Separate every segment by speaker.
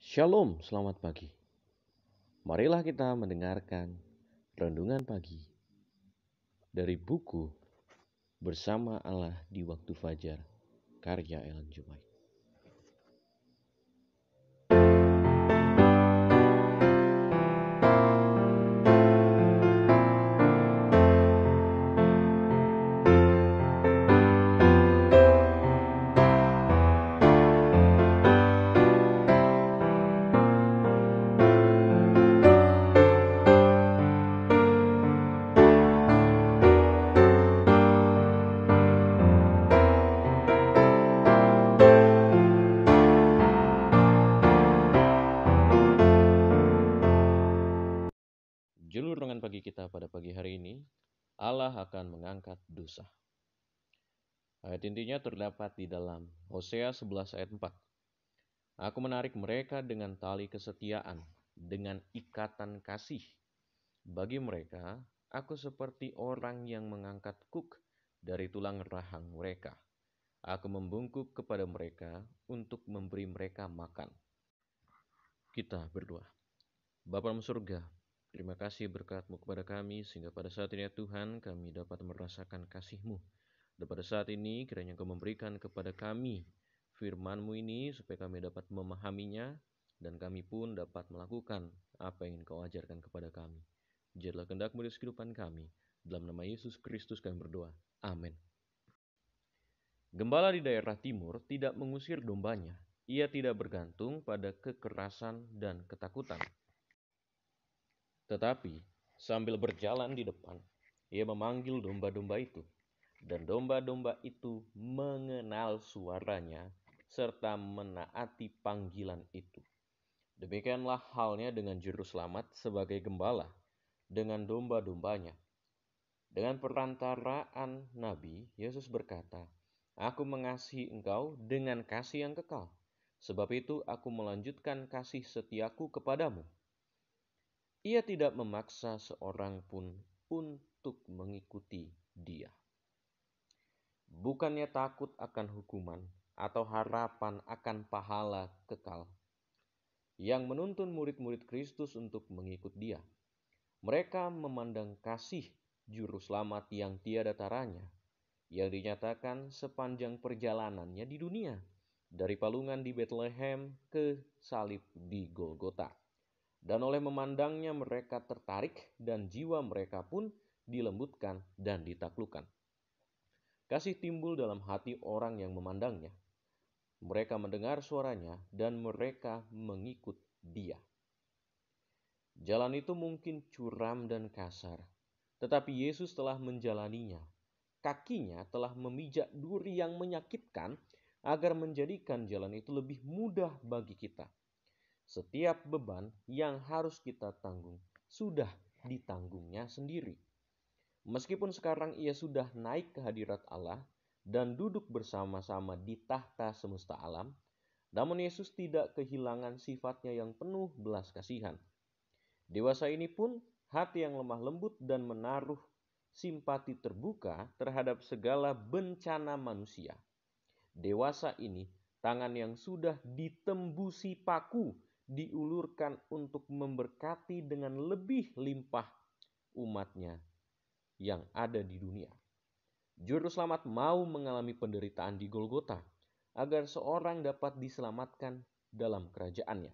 Speaker 1: Shalom, selamat pagi. Marilah kita mendengarkan renungan pagi dari buku Bersama Allah di Waktu Fajar, karya Ellen G. White. Judul renungan pagi kita pada pagi hari ini, Allah akan mengangkat dosa. Ayat intinya terdapat di dalam Hosea 11 ayat 4. Aku menarik mereka dengan tali kesetiaan, dengan ikatan kasih. Bagi mereka, aku seperti orang yang mengangkat kuk dari tulang rahang mereka. Aku membungkuk kepada mereka untuk memberi mereka makan. Kita berdoa. Bapa dalam surga, terima kasih berkat-Mu kepada kami, sehingga pada saat ini ya Tuhan, kami dapat merasakan kasih-Mu. Dan pada saat ini, kiranya Engkau memberikan kepada kami firman-Mu ini, supaya kami dapat memahaminya, dan kami pun dapat melakukan apa yang Engkau ajarkan kepada kami. Jadilah kehendak-Mu di kehidupan kami. Dalam nama Yesus Kristus kami berdoa. Amin. Gembala di daerah timur tidak mengusir dombanya. Ia tidak bergantung pada kekerasan dan ketakutan. Tetapi sambil berjalan di depan, ia memanggil domba-domba itu. Dan domba-domba itu mengenal suaranya serta menaati panggilan itu. Demikianlah halnya dengan juru selamat sebagai gembala dengan domba-dombanya. Dengan perantaraan Nabi, Yesus berkata, Aku mengasihi engkau dengan kasih yang kekal. Sebab itu aku melanjutkan kasih setiaku kepadamu. Ia tidak memaksa seorang pun untuk mengikuti dia. Bukannya takut akan hukuman atau harapan akan pahala kekal yang menuntun murid-murid Kristus untuk mengikut dia. Mereka memandang kasih juru selamat yang tiada taranya, yang dinyatakan sepanjang perjalanannya di dunia, dari palungan di Bethlehem ke salib di Golgota. Dan oleh memandangnya mereka tertarik dan jiwa mereka pun dilembutkan dan ditaklukkan. Kasih timbul dalam hati orang yang memandangnya. Mereka mendengar suaranya dan mereka mengikut dia. Jalan itu mungkin curam dan kasar, tetapi Yesus telah menjalaninya. Kakinya telah memijak duri yang menyakitkan agar menjadikan jalan itu lebih mudah bagi kita. Setiap beban yang harus kita tanggung sudah ditanggungnya sendiri. Meskipun sekarang ia sudah naik ke hadirat Allah dan duduk bersama-sama di tahta semesta alam, namun Yesus tidak kehilangan sifatnya yang penuh belas kasihan. Dewasa ini pun hati yang lemah lembut dan menaruh simpati terbuka terhadap segala bencana manusia. Dewasa ini, tangan yang sudah ditembusi paku diulurkan untuk memberkati dengan lebih limpah umatnya yang ada di dunia. Juru selamat mau mengalami penderitaan di Golgota agar seorang dapat diselamatkan dalam kerajaannya.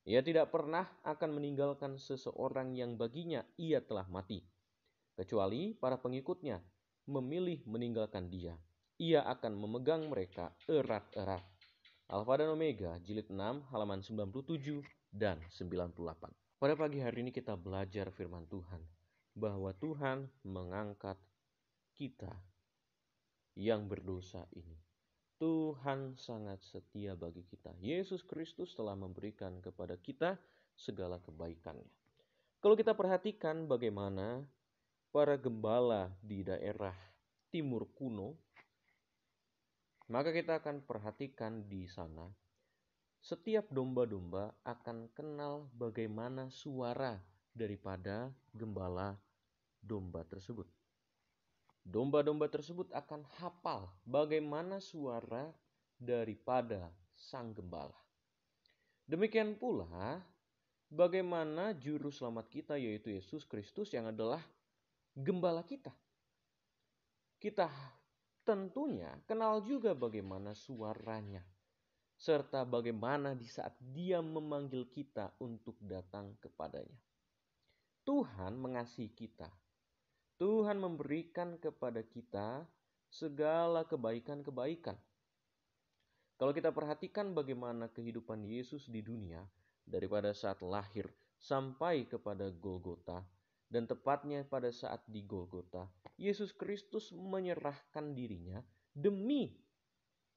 Speaker 1: Ia tidak pernah akan meninggalkan seseorang yang baginya ia telah mati, kecuali para pengikutnya memilih meninggalkan dia. Ia akan memegang mereka erat-erat. Alfa dan Omega, jilid 6, halaman 97 dan 98. Pada pagi hari ini kita belajar firman Tuhan, bahwa Tuhan mengangkat kita yang berdosa ini. Tuhan sangat setia bagi kita. Yesus Kristus telah memberikan kepada kita segala kebaikannya. Kalau kita perhatikan bagaimana para gembala di daerah timur kuno, maka kita akan perhatikan di sana, setiap domba-domba akan kenal bagaimana suara daripada gembala domba tersebut. Domba-domba tersebut akan hafal bagaimana suara daripada sang gembala. Demikian pula bagaimana juru selamat kita yaitu Yesus Kristus yang adalah gembala kita. Kita tentunya kenal juga bagaimana suaranya, serta bagaimana di saat Dia memanggil kita untuk datang kepadanya. Tuhan mengasihi kita. Tuhan memberikan kepada kita segala kebaikan-kebaikan. Kalau kita perhatikan bagaimana kehidupan Yesus di dunia, daripada saat lahir sampai kepada Golgota, dan tepatnya pada saat di Golgota, Yesus Kristus menyerahkan dirinya demi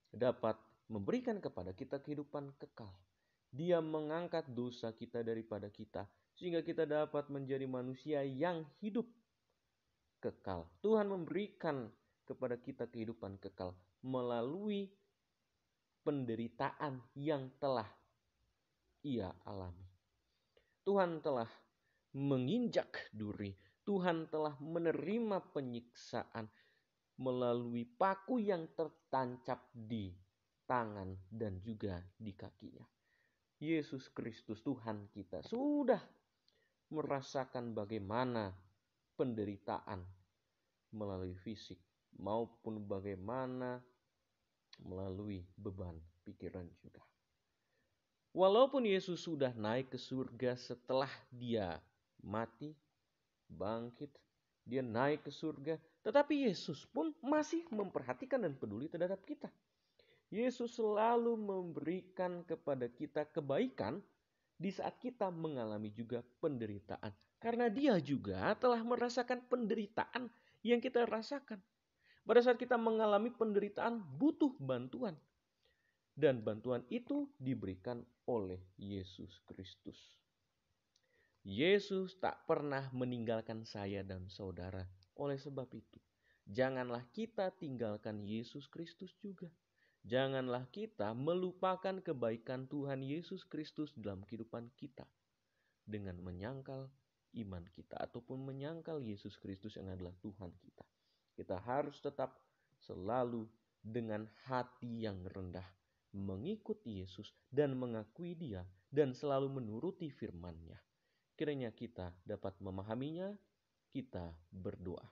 Speaker 1: dapat memberikan kepada kita kehidupan kekal. Dia mengangkat dosa kita daripada kita, sehingga kita dapat menjadi manusia yang hidup kekal. Tuhan memberikan kepada kita kehidupan kekal melalui penderitaan yang telah Ia alami. Tuhan telah menginjak duri. Tuhan telah menerima penyiksaan melalui paku yang tertancap di tangan dan juga di kakinya. Yesus Kristus Tuhan kita sudah merasakan bagaimana penderitaan melalui fisik maupun bagaimana melalui beban pikiran juga. Walaupun Yesus sudah naik ke surga setelah Dia mati, bangkit, Dia naik ke surga, tetapi Yesus pun masih memperhatikan dan peduli terhadap kita. Yesus selalu memberikan kepada kita kebaikan di saat kita mengalami juga penderitaan. Karena Dia juga telah merasakan penderitaan yang kita rasakan. Pada saat kita mengalami penderitaan, butuh bantuan. Dan bantuan itu diberikan oleh Yesus Kristus. Yesus tak pernah meninggalkan saya dan saudara. Oleh sebab itu, janganlah kita tinggalkan Yesus Kristus juga. Janganlah kita melupakan kebaikan Tuhan Yesus Kristus dalam kehidupan kita dengan menyangkal iman kita ataupun menyangkal Yesus Kristus yang adalah Tuhan kita. Kita harus tetap selalu dengan hati yang rendah mengikuti Yesus dan mengakui Dia dan selalu menuruti firman-Nya. Kiranya kita dapat memahaminya, kita berdoa.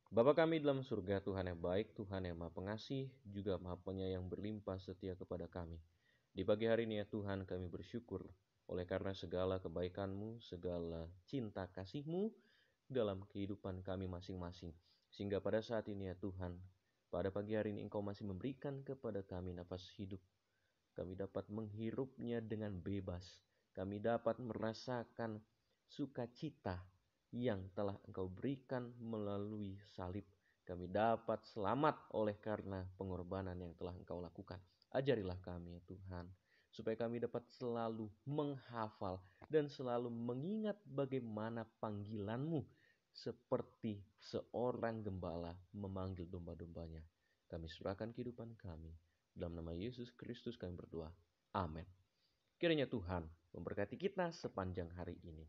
Speaker 1: Bapa kami dalam surga, Tuhan yang baik, Tuhan yang Maha Pengasih, juga Maha Penyayang berlimpah setia kepada kami. Di pagi hari ini ya Tuhan, kami bersyukur oleh karena segala kebaikan-Mu, segala cinta kasih-Mu dalam kehidupan kami masing-masing. Sehingga pada saat ini ya Tuhan, pada pagi hari ini Engkau masih memberikan kepada kami nafas hidup. Kami dapat menghirupnya dengan bebas. Kami dapat merasakan sukacita yang telah Engkau berikan melalui salib. Kami dapat selamat oleh karena pengorbanan yang telah Engkau lakukan. Ajarilah kami ya Tuhan, supaya kami dapat selalu menghafal dan selalu mengingat bagaimana panggilan-Mu seperti seorang gembala memanggil domba-dombanya. Kami serahkan kehidupan kami. Dalam nama Yesus Kristus kami berdoa. Amin. Kiranya Tuhan memberkati kita sepanjang hari ini.